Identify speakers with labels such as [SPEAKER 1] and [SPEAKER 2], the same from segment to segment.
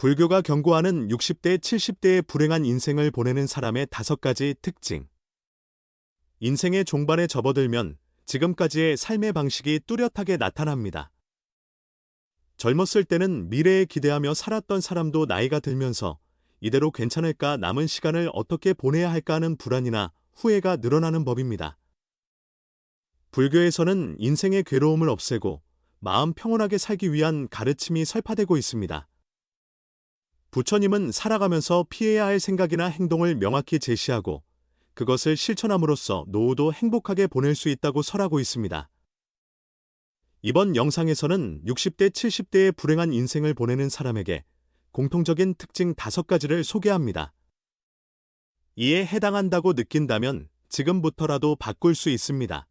[SPEAKER 1] 불교가 경고하는 60대, 70대의 불행한 인생을 보내는 사람의 5가지 특징. 인생의 종반에 접어들면 지금까지의 삶의 방식이 뚜렷하게 나타납니다. 젊었을 때는 미래에 기대하며 살았던 사람도 나이가 들면서 이대로 괜찮을까, 남은 시간을 어떻게 보내야 할까 하는 불안이나 후회가 늘어나는 법입니다. 불교에서는 인생의 괴로움을 없애고 마음 평온하게 살기 위한 가르침이 설파되고 있습니다. 부처님은 살아가면서 피해야 할 생각이나 행동을 명확히 제시하고 그것을 실천함으로써 노후도 행복하게 보낼 수 있다고 설하고 있습니다. 이번 영상에서는 60대, 70대의 불행한 인생을 보내는 사람에게 공통적인 특징 5가지를 소개합니다. 이에 해당한다고 느낀다면 지금부터라도 바꿀 수 있습니다.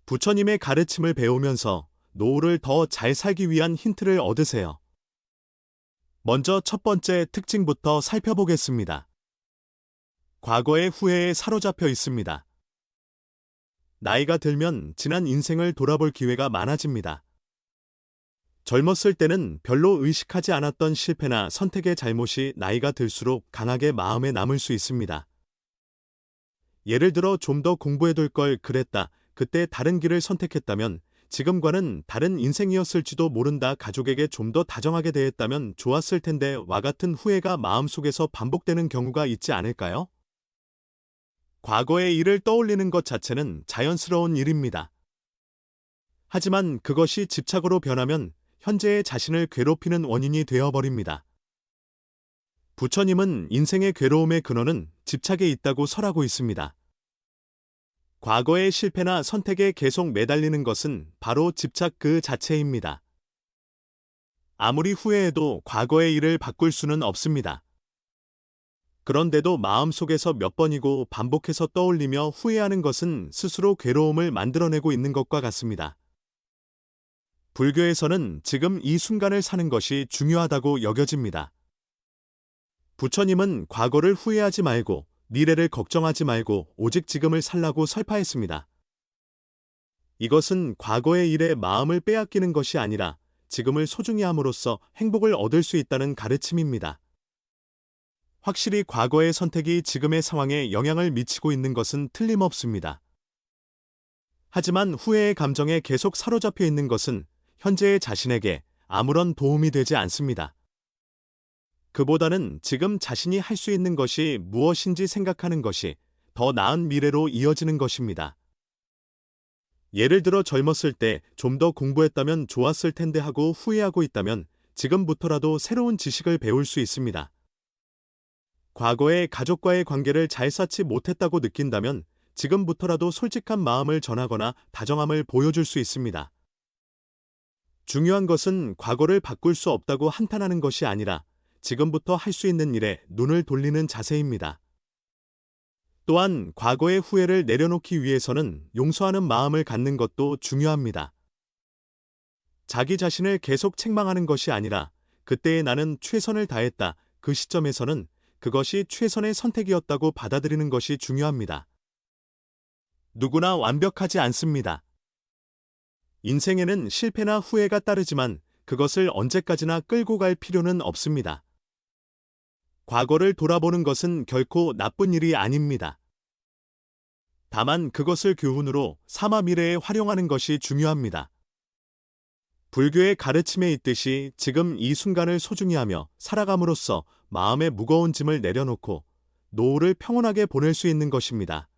[SPEAKER 1] 부처님의 가르침을 배우면서 노후를 더 잘 살기 위한 힌트를 얻으세요. 먼저 첫 번째 특징부터 살펴보겠습니다. 과거의 후회에 사로잡혀 있습니다. 나이가 들면 지난 인생을 돌아볼 기회가 많아집니다. 젊었을 때는 별로 의식하지 않았던 실패나 선택의 잘못이 나이가 들수록 강하게 마음에 남을 수 있습니다. 예를 들어 좀 더 공부해둘 걸 그랬다, 그때 다른 길을 선택했다면 지금과는 다른 인생이었을지도 모른다, 가족에게 좀 더 다정하게 대했다면 좋았을 텐데 와 같은 후회가 마음속에서 반복되는 경우가 있지 않을까요? 과거의 일을 떠올리는 것 자체는 자연스러운 일입니다. 하지만 그것이 집착으로 변하면 현재의 자신을 괴롭히는 원인이 되어버립니다. 부처님은 인생의 괴로움의 근원은 집착에 있다고 설하고 있습니다. 과거의 실패나 선택에 계속 매달리는 것은 바로 집착 그 자체입니다. 아무리 후회해도 과거의 일을 바꿀 수는 없습니다. 그런데도 마음속에서 몇 번이고 반복해서 떠올리며 후회하는 것은 스스로 괴로움을 만들어내고 있는 것과 같습니다. 불교에서는 지금 이 순간을 사는 것이 중요하다고 여겨집니다. 부처님은 과거를 후회하지 말고 미래를 걱정하지 말고 오직 지금을 살라고 설파했습니다. 이것은 과거의 일에 마음을 빼앗기는 것이 아니라 지금을 소중히 함으로써 행복을 얻을 수 있다는 가르침입니다. 확실히 과거의 선택이 지금의 상황에 영향을 미치고 있는 것은 틀림없습니다. 하지만 후회의 감정에 계속 사로잡혀 있는 것은 현재의 자신에게 아무런 도움이 되지 않습니다. 그보다는 지금 자신이 할 수 있는 것이 무엇인지 생각하는 것이 더 나은 미래로 이어지는 것입니다. 예를 들어 젊었을 때 좀 더 공부했다면 좋았을 텐데 하고 후회하고 있다면 지금부터라도 새로운 지식을 배울 수 있습니다. 과거에 가족과의 관계를 잘 쌓지 못했다고 느낀다면 지금부터라도 솔직한 마음을 전하거나 다정함을 보여줄 수 있습니다. 중요한 것은 과거를 바꿀 수 없다고 한탄하는 것이 아니라 지금부터 할 수 있는 일에 눈을 돌리는 자세입니다. 또한 과거의 후회를 내려놓기 위해서는 용서하는 마음을 갖는 것도 중요합니다. 자기 자신을 계속 책망하는 것이 아니라 그때의 나는 최선을 다했다, 그 시점에서는 그것이 최선의 선택이었다고 받아들이는 것이 중요합니다. 누구나 완벽하지 않습니다. 인생에는 실패나 후회가 따르지만 그것을 언제까지나 끌고 갈 필요는 없습니다. 과거를 돌아보는 것은 결코 나쁜 일이 아닙니다. 다만 그것을 교훈으로 삼아 미래에 활용하는 것이 중요합니다. 불교의 가르침에 있듯이 지금 이 순간을 소중히 하며 살아감으로써 마음의 무거운 짐을 내려놓고 노후를 평온하게 보낼 수 있는 것입니다.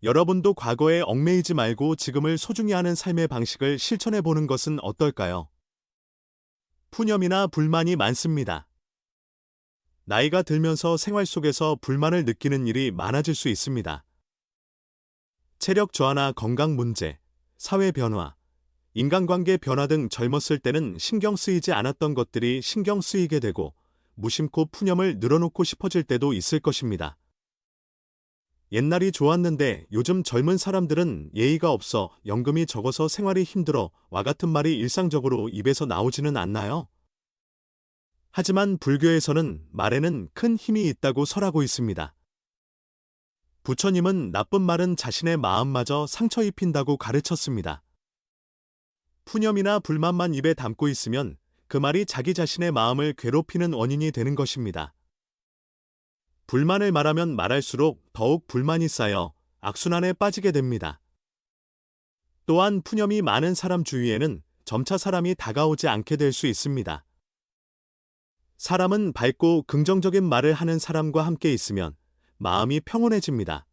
[SPEAKER 1] 여러분도 과거에 얽매이지 말고 지금을 소중히 하는 삶의 방식을 실천해 보는 것은 어떨까요? 푸념이나 불만이 많습니다. 나이가 들면서 생활 속에서 불만을 느끼는 일이 많아질 수 있습니다. 체력 저하나 건강 문제, 사회 변화, 인간관계 변화 등 젊었을 때는 신경 쓰이지 않았던 것들이 신경 쓰이게 되고 무심코 푸념을 늘어놓고 싶어질 때도 있을 것입니다. 옛날이 좋았는데 요즘 젊은 사람들은 예의가 없어, 연금이 적어서 생활이 힘들어 와 같은 말이 일상적으로 입에서 나오지는 않나요? 하지만 불교에서는 말에는 큰 힘이 있다고 설하고 있습니다. 부처님은 나쁜 말은 자신의 마음마저 상처 입힌다고 가르쳤습니다. 푸념이나 불만만 입에 담고 있으면 그 말이 자기 자신의 마음을 괴롭히는 원인이 되는 것입니다. 불만을 말하면 말할수록 더욱 불만이 쌓여 악순환에 빠지게 됩니다. 또한 푸념이 많은 사람 주위에는 점차 사람이 다가오지 않게 될 수 있습니다. 사람은 밝고 긍정적인 말을 하는 사람과 함께 있으면 마음이 평온해집니다.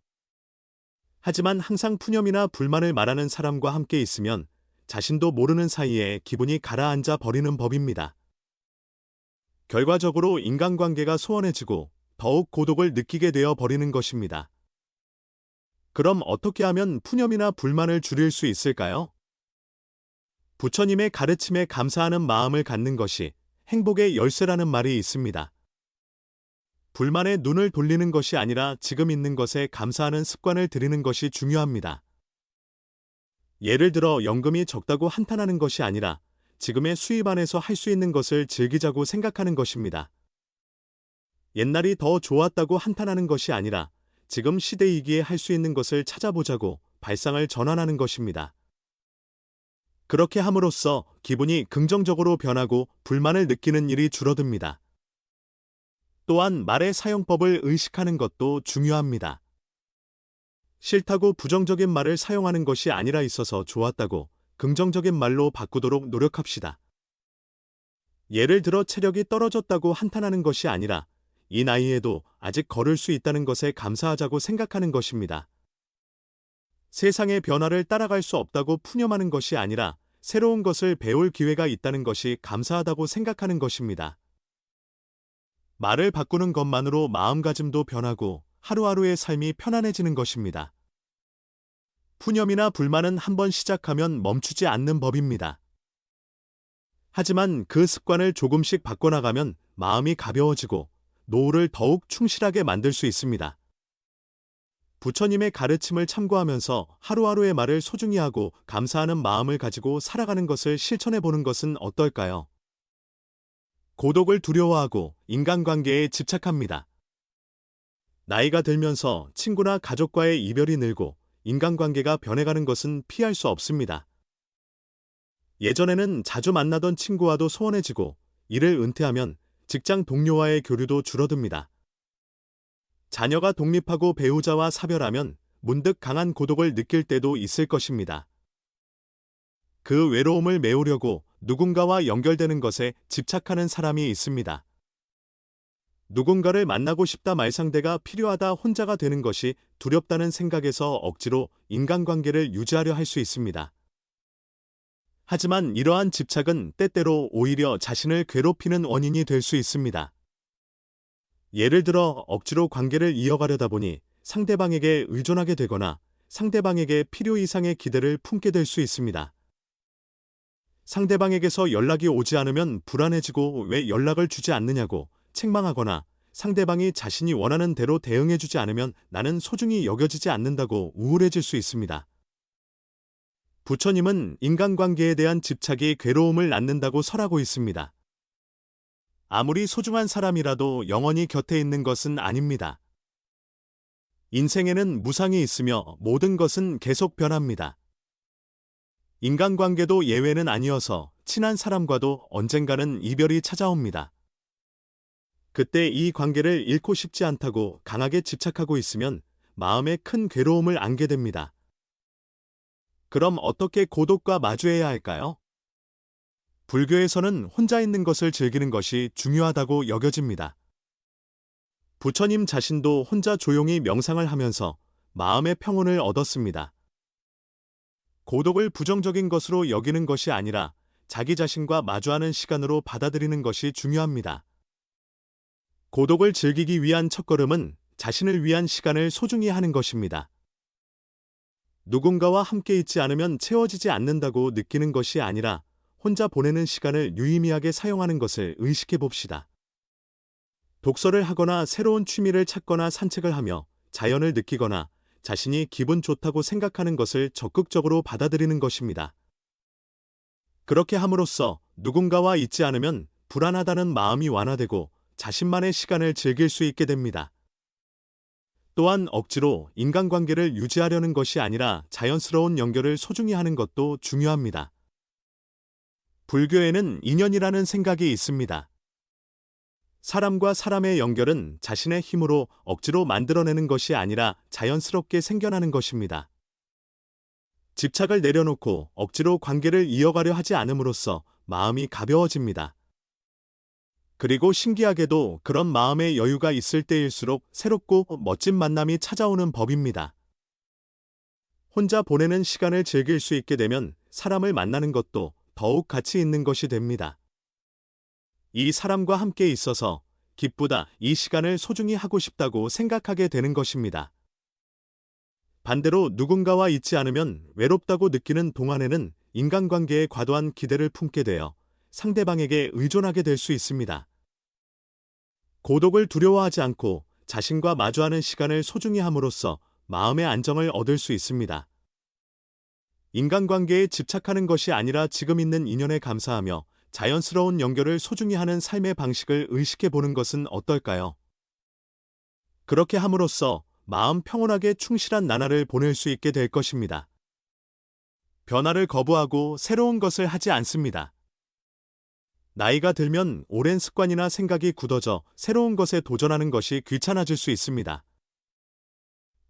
[SPEAKER 1] 하지만 항상 푸념이나 불만을 말하는 사람과 함께 있으면 자신도 모르는 사이에 기분이 가라앉아 버리는 법입니다. 결과적으로 인간관계가 소원해지고 더욱 고독을 느끼게 되어 버리는 것입니다. 그럼 어떻게 하면 푸념이나 불만을 줄일 수 있을까요? 부처님의 가르침에 감사하는 마음을 갖는 것이 행복의 열쇠라는 말이 있습니다. 불만에 눈을 돌리는 것이 아니라 지금 있는 것에 감사하는 습관을 들이는 것이 중요합니다. 예를 들어 연금이 적다고 한탄하는 것이 아니라 지금의 수입 안에서 할 수 있는 것을 즐기자고 생각하는 것입니다. 옛날이 더 좋았다고 한탄하는 것이 아니라 지금 시대이기에 할 수 있는 것을 찾아보자고 발상을 전환하는 것입니다. 그렇게 함으로써 기분이 긍정적으로 변하고 불만을 느끼는 일이 줄어듭니다. 또한 말의 사용법을 의식하는 것도 중요합니다. 싫다고 부정적인 말을 사용하는 것이 아니라 있어서 좋았다고 긍정적인 말로 바꾸도록 노력합시다. 예를 들어 체력이 떨어졌다고 한탄하는 것이 아니라 이 나이에도 아직 걸을 수 있다는 것에 감사하자고 생각하는 것입니다. 세상의 변화를 따라갈 수 없다고 푸념하는 것이 아니라 새로운 것을 배울 기회가 있다는 것이 감사하다고 생각하는 것입니다. 말을 바꾸는 것만으로 마음가짐도 변하고 하루하루의 삶이 편안해지는 것입니다. 푸념이나 불만은 한번 시작하면 멈추지 않는 법입니다. 하지만 그 습관을 조금씩 바꿔나가면 마음이 가벼워지고 노후를 더욱 충실하게 만들 수 있습니다. 부처님의 가르침을 참고하면서 하루하루의 말을 소중히 하고 감사하는 마음을 가지고 살아가는 것을 실천해 보는 것은 어떨까요? 고독을 두려워하고 인간관계에 집착합니다. 나이가 들면서 친구나 가족과의 이별이 늘고 인간관계가 변해가는 것은 피할 수 없습니다. 예전에는 자주 만나던 친구와도 소원해지고 이를 은퇴하면 직장 동료와의 교류도 줄어듭니다. 자녀가 독립하고 배우자와 사별하면 문득 강한 고독을 느낄 때도 있을 것입니다. 그 외로움을 메우려고 누군가와 연결되는 것에 집착하는 사람이 있습니다. 누군가를 만나고 싶다 말상대가 필요하다 혼자가 되는 것이 두렵다는 생각에서 억지로 인간관계를 유지하려 할 수 있습니다. 하지만 이러한 집착은 때때로 오히려 자신을 괴롭히는 원인이 될 수 있습니다. 예를 들어 억지로 관계를 이어가려다 보니 상대방에게 의존하게 되거나 상대방에게 필요 이상의 기대를 품게 될 수 있습니다. 상대방에게서 연락이 오지 않으면 불안해지고 왜 연락을 주지 않느냐고 책망하거나 상대방이 자신이 원하는 대로 대응해주지 않으면 나는 소중히 여겨지지 않는다고 우울해질 수 있습니다. 부처님은 인간관계에 대한 집착이 괴로움을 낳는다고 설하고 있습니다. 아무리 소중한 사람이라도 영원히 곁에 있는 것은 아닙니다. 인생에는 무상이 있으며 모든 것은 계속 변합니다. 인간관계도 예외는 아니어서 친한 사람과도 언젠가는 이별이 찾아옵니다. 그때 이 관계를 잃고 싶지 않다고 강하게 집착하고 있으면 마음에 큰 괴로움을 안게 됩니다. 그럼 어떻게 고독과 마주해야 할까요? 불교에서는 혼자 있는 것을 즐기는 것이 중요하다고 여겨집니다. 부처님 자신도 혼자 조용히 명상을 하면서 마음의 평온을 얻었습니다. 고독을 부정적인 것으로 여기는 것이 아니라 자기 자신과 마주하는 시간으로 받아들이는 것이 중요합니다. 고독을 즐기기 위한 첫걸음은 자신을 위한 시간을 소중히 하는 것입니다. 누군가와 함께 있지 않으면 채워지지 않는다고 느끼는 것이 아니라 혼자 보내는 시간을 유의미하게 사용하는 것을 의식해 봅시다. 독서를 하거나 새로운 취미를 찾거나 산책을 하며 자연을 느끼거나 자신이 기분 좋다고 생각하는 것을 적극적으로 받아들이는 것입니다. 그렇게 함으로써 누군가와 있지 않으면 불안하다는 마음이 완화되고 자신만의 시간을 즐길 수 있게 됩니다. 또한 억지로 인간관계를 유지하려는 것이 아니라 자연스러운 연결을 소중히 하는 것도 중요합니다. 불교에는 인연이라는 생각이 있습니다. 사람과 사람의 연결은 자신의 힘으로 억지로 만들어내는 것이 아니라 자연스럽게 생겨나는 것입니다. 집착을 내려놓고 억지로 관계를 이어가려 하지 않음으로써 마음이 가벼워집니다. 그리고 신기하게도 그런 마음의 여유가 있을 때일수록 새롭고 멋진 만남이 찾아오는 법입니다. 혼자 보내는 시간을 즐길 수 있게 되면 사람을 만나는 것도 더욱 가치 있는 것이 됩니다. 이 사람과 함께 있어서 기쁘다, 이 시간을 소중히 하고 싶다고 생각하게 되는 것입니다. 반대로 누군가와 있지 않으면 외롭다고 느끼는 동안에는 인간관계에 과도한 기대를 품게 되어 상대방에게 의존하게 될 수 있습니다. 고독을 두려워하지 않고 자신과 마주하는 시간을 소중히 함으로써 마음의 안정을 얻을 수 있습니다. 인간관계에 집착하는 것이 아니라 지금 있는 인연에 감사하며 자연스러운 연결을 소중히 하는 삶의 방식을 의식해 보는 것은 어떨까요? 그렇게 함으로써 마음 평온하게 충실한 나날을 보낼 수 있게 될 것입니다. 변화를 거부하고 새로운 것을 하지 않습니다. 나이가 들면 오랜 습관이나 생각이 굳어져 새로운 것에 도전하는 것이 귀찮아질 수 있습니다.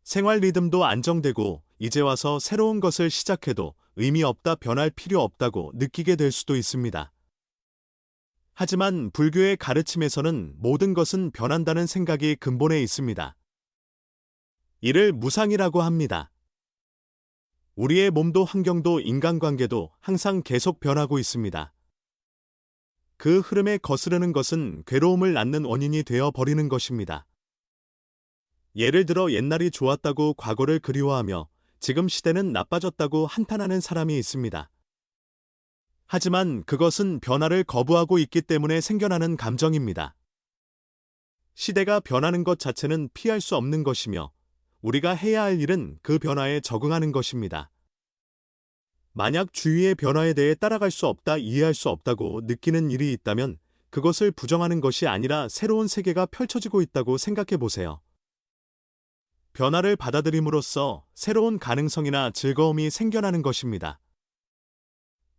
[SPEAKER 1] 생활 리듬도 안정되고 이제 와서 새로운 것을 시작해도 의미 없다, 변할 필요 없다고 느끼게 될 수도 있습니다. 하지만 불교의 가르침에서는 모든 것은 변한다는 생각이 근본에 있습니다. 이를 무상이라고 합니다. 우리의 몸도 환경도 인간관계도 항상 계속 변하고 있습니다. 그 흐름에 거스르는 것은 괴로움을 낳는 원인이 되어 버리는 것입니다. 예를 들어 옛날이 좋았다고 과거를 그리워하며 지금 시대는 나빠졌다고 한탄하는 사람이 있습니다. 하지만 그것은 변화를 거부하고 있기 때문에 생겨나는 감정입니다. 시대가 변하는 것 자체는 피할 수 없는 것이며 우리가 해야 할 일은 그 변화에 적응하는 것입니다. 만약 주위의 변화에 대해 따라갈 수 없다, 이해할 수 없다고 느끼는 일이 있다면 그것을 부정하는 것이 아니라 새로운 세계가 펼쳐지고 있다고 생각해 보세요. 변화를 받아들임으로써 새로운 가능성이나 즐거움이 생겨나는 것입니다.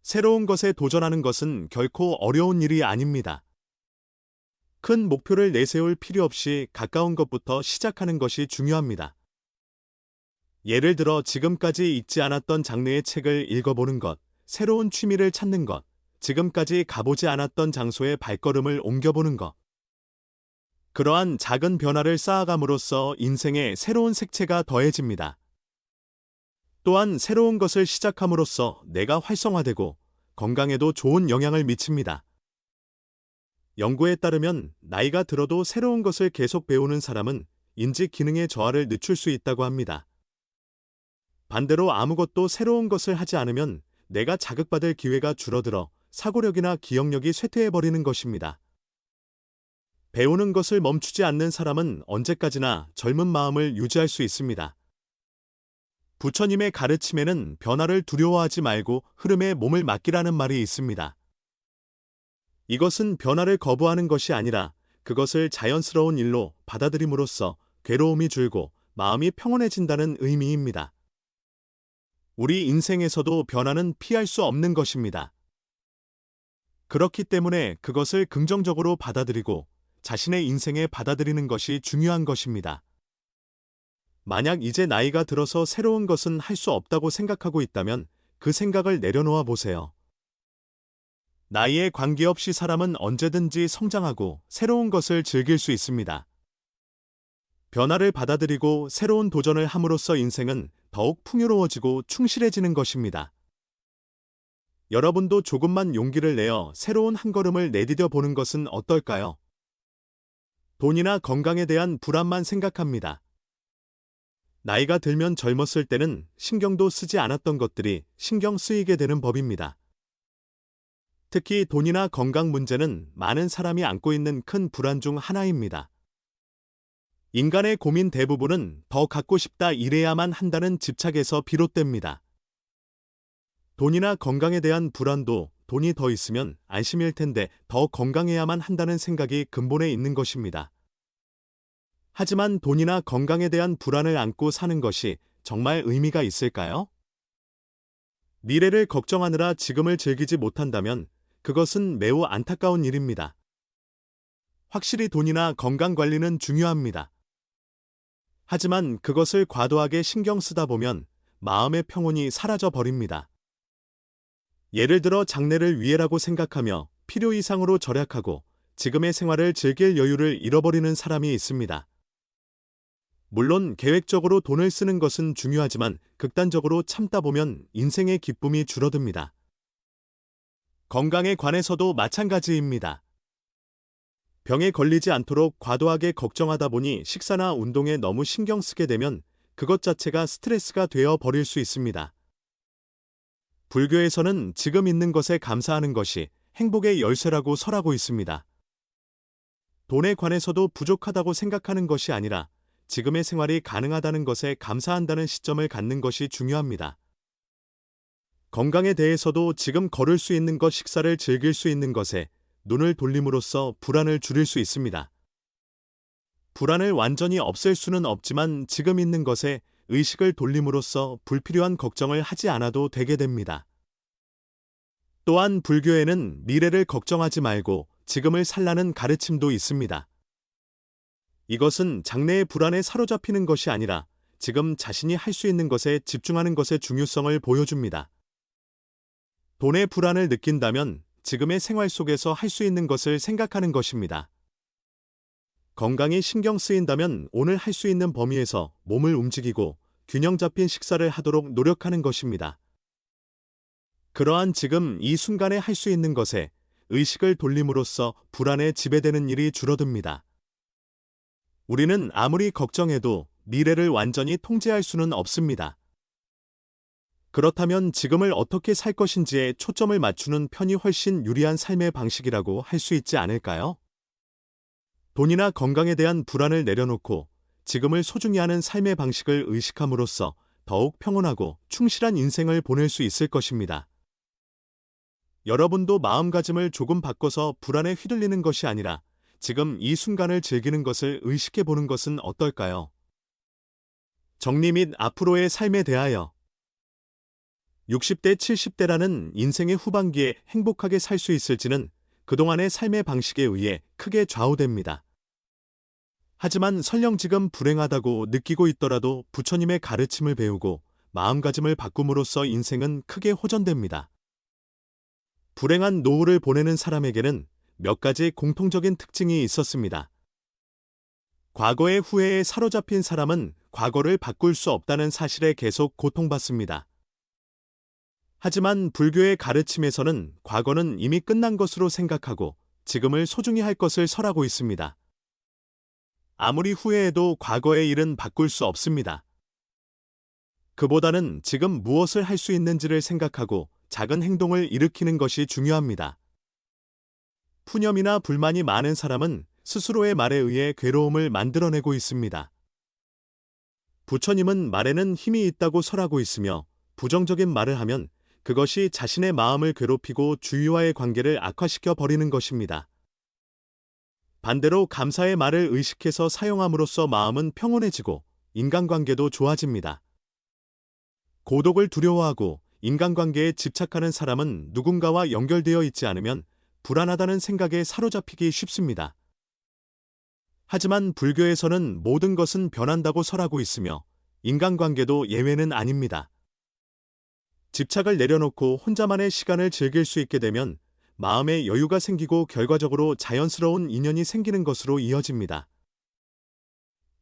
[SPEAKER 1] 새로운 것에 도전하는 것은 결코 어려운 일이 아닙니다. 큰 목표를 내세울 필요 없이 가까운 것부터 시작하는 것이 중요합니다. 예를 들어 지금까지 읽지 않았던 장르의 책을 읽어보는 것, 새로운 취미를 찾는 것, 지금까지 가보지 않았던 장소에 발걸음을 옮겨보는 것. 그러한 작은 변화를 쌓아감으로써 인생에 새로운 색채가 더해집니다. 또한 새로운 것을 시작함으로써 뇌가 활성화되고 건강에도 좋은 영향을 미칩니다. 연구에 따르면 나이가 들어도 새로운 것을 계속 배우는 사람은 인지 기능의 저하를 늦출 수 있다고 합니다. 반대로 아무것도 새로운 것을 하지 않으면 뇌가 자극받을 기회가 줄어들어 사고력이나 기억력이 쇠퇴해버리는 것입니다. 배우는 것을 멈추지 않는 사람은 언제까지나 젊은 마음을 유지할 수 있습니다. 부처님의 가르침에는 변화를 두려워하지 말고 흐름에 몸을 맡기라는 말이 있습니다. 이것은 변화를 거부하는 것이 아니라 그것을 자연스러운 일로 받아들임으로써 괴로움이 줄고 마음이 평온해진다는 의미입니다. 우리 인생에서도 변화는 피할 수 없는 것입니다. 그렇기 때문에 그것을 긍정적으로 받아들이고 자신의 인생에 받아들이는 것이 중요한 것입니다. 만약 이제 나이가 들어서 새로운 것은 할 수 없다고 생각하고 있다면 그 생각을 내려놓아 보세요. 나이에 관계없이 사람은 언제든지 성장하고 새로운 것을 즐길 수 있습니다. 변화를 받아들이고 새로운 도전을 함으로써 인생은 더욱 풍요로워지고 충실해지는 것입니다. 여러분도 조금만 용기를 내어 새로운 한 걸음을 내디뎌 보는 것은 어떨까요? 돈이나 건강에 대한 불안만 생각합니다. 나이가 들면 젊었을 때는 신경도 쓰지 않았던 것들이 신경 쓰이게 되는 법입니다. 특히 돈이나 건강 문제는 많은 사람이 안고 있는 큰 불안 중 하나입니다. 인간의 고민 대부분은 더 갖고 싶다 이래야만 한다는 집착에서 비롯됩니다. 돈이나 건강에 대한 불안도 돈이 더 있으면 안심일 텐데 더 건강해야만 한다는 생각이 근본에 있는 것입니다. 하지만 돈이나 건강에 대한 불안을 안고 사는 것이 정말 의미가 있을까요? 미래를 걱정하느라 지금을 즐기지 못한다면 그것은 매우 안타까운 일입니다. 확실히 돈이나 건강 관리는 중요합니다. 하지만 그것을 과도하게 신경 쓰다 보면 마음의 평온이 사라져 버립니다. 예를 들어 장래를 위해라고 생각하며 필요 이상으로 절약하고 지금의 생활을 즐길 여유를 잃어버리는 사람이 있습니다. 물론 계획적으로 돈을 쓰는 것은 중요하지만 극단적으로 참다 보면 인생의 기쁨이 줄어듭니다. 건강에 관해서도 마찬가지입니다. 병에 걸리지 않도록 과도하게 걱정하다 보니 식사나 운동에 너무 신경 쓰게 되면 그것 자체가 스트레스가 되어 버릴 수 있습니다. 불교에서는 지금 있는 것에 감사하는 것이 행복의 열쇠라고 설하고 있습니다. 돈에 관해서도 부족하다고 생각하는 것이 아니라 지금의 생활이 가능하다는 것에 감사한다는 시점을 갖는 것이 중요합니다. 건강에 대해서도 지금 걸을 수 있는 것, 식사를 즐길 수 있는 것에 눈을 돌림으로써 불안을 줄일 수 있습니다. 불안을 완전히 없앨 수는 없지만 지금 있는 것에 의식을 돌림으로써 불필요한 걱정을 하지 않아도 되게 됩니다. 또한 불교에는 미래를 걱정하지 말고 지금을 살라는 가르침도 있습니다. 이것은 장래의 불안에 사로잡히는 것이 아니라 지금 자신이 할 수 있는 것에 집중하는 것의 중요성을 보여줍니다. 돈의 불안을 느낀다면 지금의 생활 속에서 할 수 있는 것을 생각하는 것입니다. 건강이 신경 쓰인다면 오늘 할 수 있는 범위에서 몸을 움직이고 균형 잡힌 식사를 하도록 노력하는 것입니다. 그러한 지금 이 순간에 할 수 있는 것에 의식을 돌림으로써 불안에 지배되는 일이 줄어듭니다. 우리는 아무리 걱정해도 미래를 완전히 통제할 수는 없습니다. 그렇다면 지금을 어떻게 살 것인지에 초점을 맞추는 편이 훨씬 유리한 삶의 방식이라고 할 수 있지 않을까요? 돈이나 건강에 대한 불안을 내려놓고 지금을 소중히 하는 삶의 방식을 의식함으로써 더욱 평온하고 충실한 인생을 보낼 수 있을 것입니다. 여러분도 마음가짐을 조금 바꿔서 불안에 휘둘리는 것이 아니라 지금 이 순간을 즐기는 것을 의식해 보는 것은 어떨까요? 정리 및 앞으로의 삶에 대하여 60대, 70대라는 인생의 후반기에 행복하게 살 수 있을지는 그동안의 삶의 방식에 의해 크게 좌우됩니다. 하지만 설령 지금 불행하다고 느끼고 있더라도 부처님의 가르침을 배우고 마음가짐을 바꿈으로써 인생은 크게 호전됩니다. 불행한 노후를 보내는 사람에게는 몇 가지 공통적인 특징이 있었습니다. 과거의 후회에 사로잡힌 사람은 과거를 바꿀 수 없다는 사실에 계속 고통받습니다. 하지만 불교의 가르침에서는 과거는 이미 끝난 것으로 생각하고 지금을 소중히 할 것을 설하고 있습니다. 아무리 후회해도 과거의 일은 바꿀 수 없습니다. 그보다는 지금 무엇을 할 수 있는지를 생각하고 작은 행동을 일으키는 것이 중요합니다. 푸념이나 불만이 많은 사람은 스스로의 말에 의해 괴로움을 만들어내고 있습니다. 부처님은 말에는 힘이 있다고 설하고 있으며 부정적인 말을 하면 그것이 자신의 마음을 괴롭히고 주위와의 관계를 악화시켜 버리는 것입니다. 반대로 감사의 말을 의식해서 사용함으로써 마음은 평온해지고 인간관계도 좋아집니다. 고독을 두려워하고 인간관계에 집착하는 사람은 누군가와 연결되어 있지 않으면 불안하다는 생각에 사로잡히기 쉽습니다. 하지만 불교에서는 모든 것은 변한다고 설하고 있으며 인간관계도 예외는 아닙니다. 집착을 내려놓고 혼자만의 시간을 즐길 수 있게 되면 마음에 여유가 생기고 결과적으로 자연스러운 인연이 생기는 것으로 이어집니다.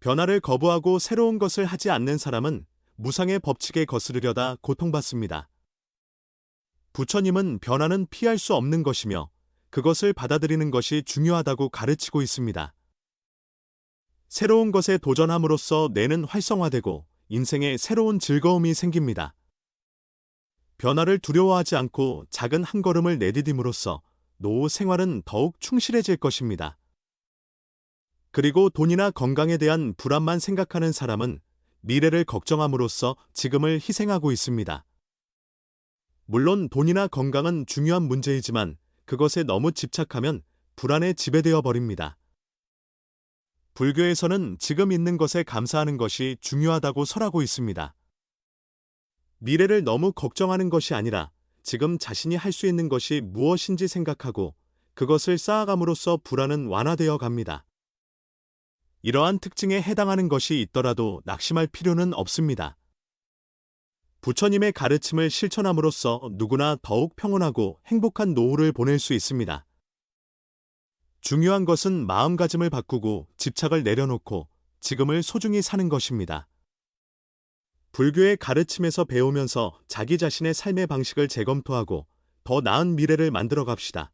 [SPEAKER 1] 변화를 거부하고 새로운 것을 하지 않는 사람은 무상의 법칙에 거스르려다 고통받습니다. 부처님은 변화는 피할 수 없는 것이며 그것을 받아들이는 것이 중요하다고 가르치고 있습니다. 새로운 것에 도전함으로써 뇌는 활성화되고 인생에 새로운 즐거움이 생깁니다. 변화를 두려워하지 않고 작은 한 걸음을 내디딤으로써 노후 생활은 더욱 충실해질 것입니다. 그리고 돈이나 건강에 대한 불안만 생각하는 사람은 미래를 걱정함으로써 지금을 희생하고 있습니다. 물론 돈이나 건강은 중요한 문제이지만 그것에 너무 집착하면 불안에 지배되어 버립니다. 불교에서는 지금 있는 것에 감사하는 것이 중요하다고 설하고 있습니다. 미래를 너무 걱정하는 것이 아니라 지금 자신이 할 수 있는 것이 무엇인지 생각하고 그것을 쌓아감으로써 불안은 완화되어 갑니다. 이러한 특징에 해당하는 것이 있더라도 낙심할 필요는 없습니다. 부처님의 가르침을 실천함으로써 누구나 더욱 평온하고 행복한 노후를 보낼 수 있습니다. 중요한 것은 마음가짐을 바꾸고 집착을 내려놓고 지금을 소중히 사는 것입니다. 불교의 가르침에서 배우면서 자기 자신의 삶의 방식을 재검토하고 더 나은 미래를 만들어 갑시다.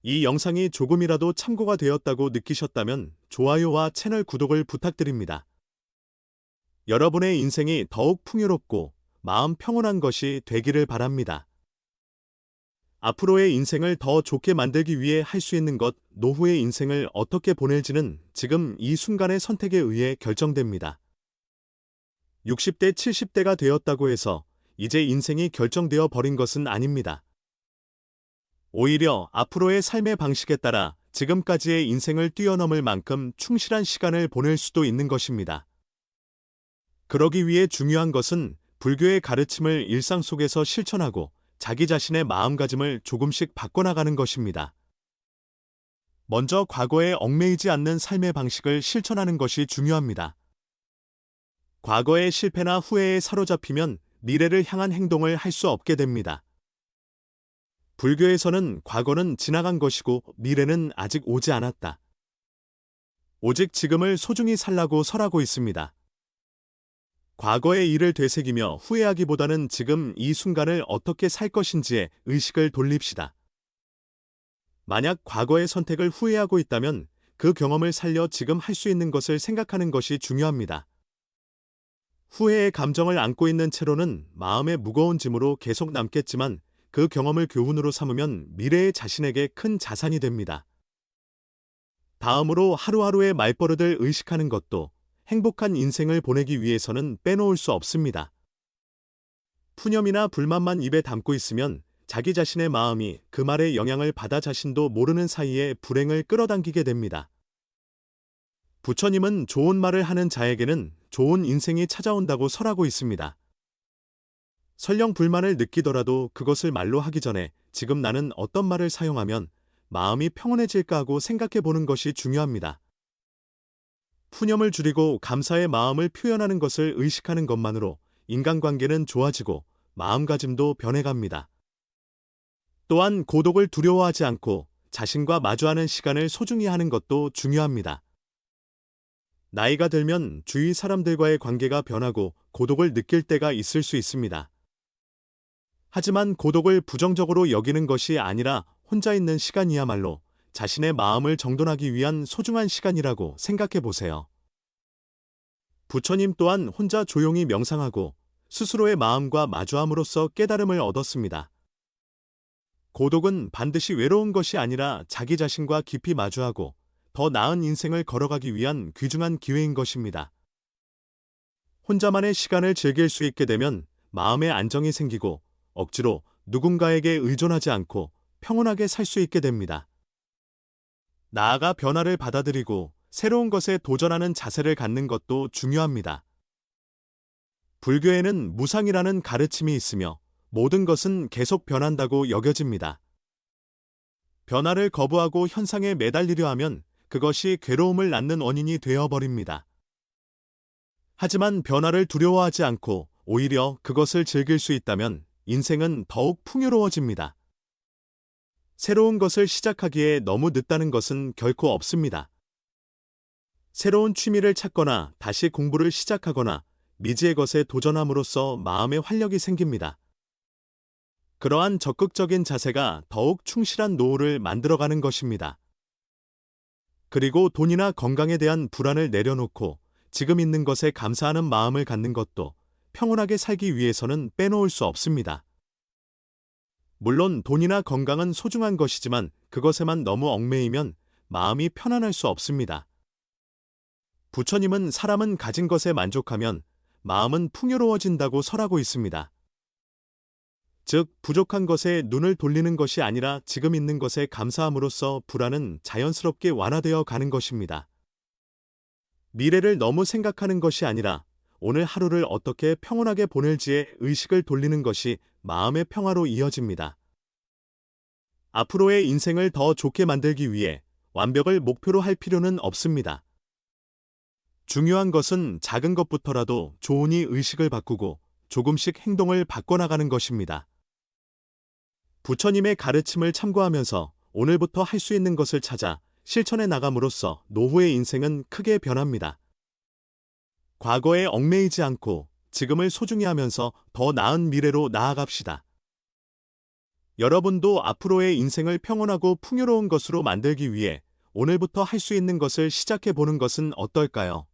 [SPEAKER 1] 이 영상이 조금이라도 참고가 되었다고 느끼셨다면 좋아요와 채널 구독을 부탁드립니다. 여러분의 인생이 더욱 풍요롭고 마음 평온한 것이 되기를 바랍니다. 앞으로의 인생을 더 좋게 만들기 위해 할 수 있는 것, 노후의 인생을 어떻게 보낼지는 지금 이 순간의 선택에 의해 결정됩니다. 60대, 70대가 되었다고 해서 이제 인생이 결정되어 버린 것은 아닙니다. 오히려 앞으로의 삶의 방식에 따라 지금까지의 인생을 뛰어넘을 만큼 충실한 시간을 보낼 수도 있는 것입니다. 그러기 위해 중요한 것은 불교의 가르침을 일상 속에서 실천하고 자기 자신의 마음가짐을 조금씩 바꿔나가는 것입니다. 먼저 과거에 얽매이지 않는 삶의 방식을 실천하는 것이 중요합니다. 과거의 실패나 후회에 사로잡히면 미래를 향한 행동을 할 수 없게 됩니다. 불교에서는 과거는 지나간 것이고 미래는 아직 오지 않았다. 오직 지금을 소중히 살라고 설하고 있습니다. 과거의 일을 되새기며 후회하기보다는 지금 이 순간을 어떻게 살 것인지에 의식을 돌립시다. 만약 과거의 선택을 후회하고 있다면 그 경험을 살려 지금 할 수 있는 것을 생각하는 것이 중요합니다. 후회의 감정을 안고 있는 채로는 마음의 무거운 짐으로 계속 남겠지만 그 경험을 교훈으로 삼으면 미래의 자신에게 큰 자산이 됩니다. 다음으로 하루하루의 말버릇을 의식하는 것도 행복한 인생을 보내기 위해서는 빼놓을 수 없습니다. 푸념이나 불만만 입에 담고 있으면 자기 자신의 마음이 그 말의 영향을 받아 자신도 모르는 사이에 불행을 끌어당기게 됩니다. 부처님은 좋은 말을 하는 자에게는 좋은 인생이 찾아온다고 설하고 있습니다. 설령 불만을 느끼더라도 그것을 말로 하기 전에 지금 나는 어떤 말을 사용하면 마음이 평온해질까 하고 생각해 보는 것이 중요합니다. 푸념을 줄이고 감사의 마음을 표현하는 것을 의식하는 것만으로 인간관계는 좋아지고 마음가짐도 변해갑니다. 또한 고독을 두려워하지 않고 자신과 마주하는 시간을 소중히 하는 것도 중요합니다. 나이가 들면 주위 사람들과의 관계가 변하고 고독을 느낄 때가 있을 수 있습니다. 하지만 고독을 부정적으로 여기는 것이 아니라 혼자 있는 시간이야말로 자신의 마음을 정돈하기 위한 소중한 시간이라고 생각해 보세요. 부처님 또한 혼자 조용히 명상하고 스스로의 마음과 마주함으로써 깨달음을 얻었습니다. 고독은 반드시 외로운 것이 아니라 자기 자신과 깊이 마주하고 더 나은 인생을 걸어가기 위한 귀중한 기회인 것입니다. 혼자만의 시간을 즐길 수 있게 되면 마음의 안정이 생기고 억지로 누군가에게 의존하지 않고 평온하게 살 수 있게 됩니다. 나아가 변화를 받아들이고 새로운 것에 도전하는 자세를 갖는 것도 중요합니다. 불교에는 무상이라는 가르침이 있으며 모든 것은 계속 변한다고 여겨집니다. 변화를 거부하고 현상에 매달리려 하면 그것이 괴로움을 낳는 원인이 되어버립니다. 하지만 변화를 두려워하지 않고 오히려 그것을 즐길 수 있다면 인생은 더욱 풍요로워집니다. 새로운 것을 시작하기에 너무 늦다는 것은 결코 없습니다. 새로운 취미를 찾거나 다시 공부를 시작하거나 미지의 것에 도전함으로써 마음의 활력이 생깁니다. 그러한 적극적인 자세가 더욱 충실한 노후를 만들어가는 것입니다. 그리고 돈이나 건강에 대한 불안을 내려놓고 지금 있는 것에 감사하는 마음을 갖는 것도 평온하게 살기 위해서는 빼놓을 수 없습니다. 물론 돈이나 건강은 소중한 것이지만 그것에만 너무 얽매이면 마음이 편안할 수 없습니다. 부처님은 사람은 가진 것에 만족하면 마음은 풍요로워진다고 설하고 있습니다. 즉, 부족한 것에 눈을 돌리는 것이 아니라 지금 있는 것에 감사함으로써 불안은 자연스럽게 완화되어 가는 것입니다. 미래를 너무 생각하는 것이 아니라 오늘 하루를 어떻게 평온하게 보낼지에 의식을 돌리는 것이 마음의 평화로 이어집니다. 앞으로의 인생을 더 좋게 만들기 위해 완벽을 목표로 할 필요는 없습니다. 중요한 것은 작은 것부터라도 좋으니 의식을 바꾸고 조금씩 행동을 바꿔나가는 것입니다. 부처님의 가르침을 참고하면서 오늘부터 할 수 있는 것을 찾아 실천해 나감으로써 노후의 인생은 크게 변합니다. 과거에 얽매이지 않고 지금을 소중히 하면서 더 나은 미래로 나아갑시다. 여러분도 앞으로의 인생을 평온하고 풍요로운 것으로 만들기 위해 오늘부터 할 수 있는 것을 시작해 보는 것은 어떨까요?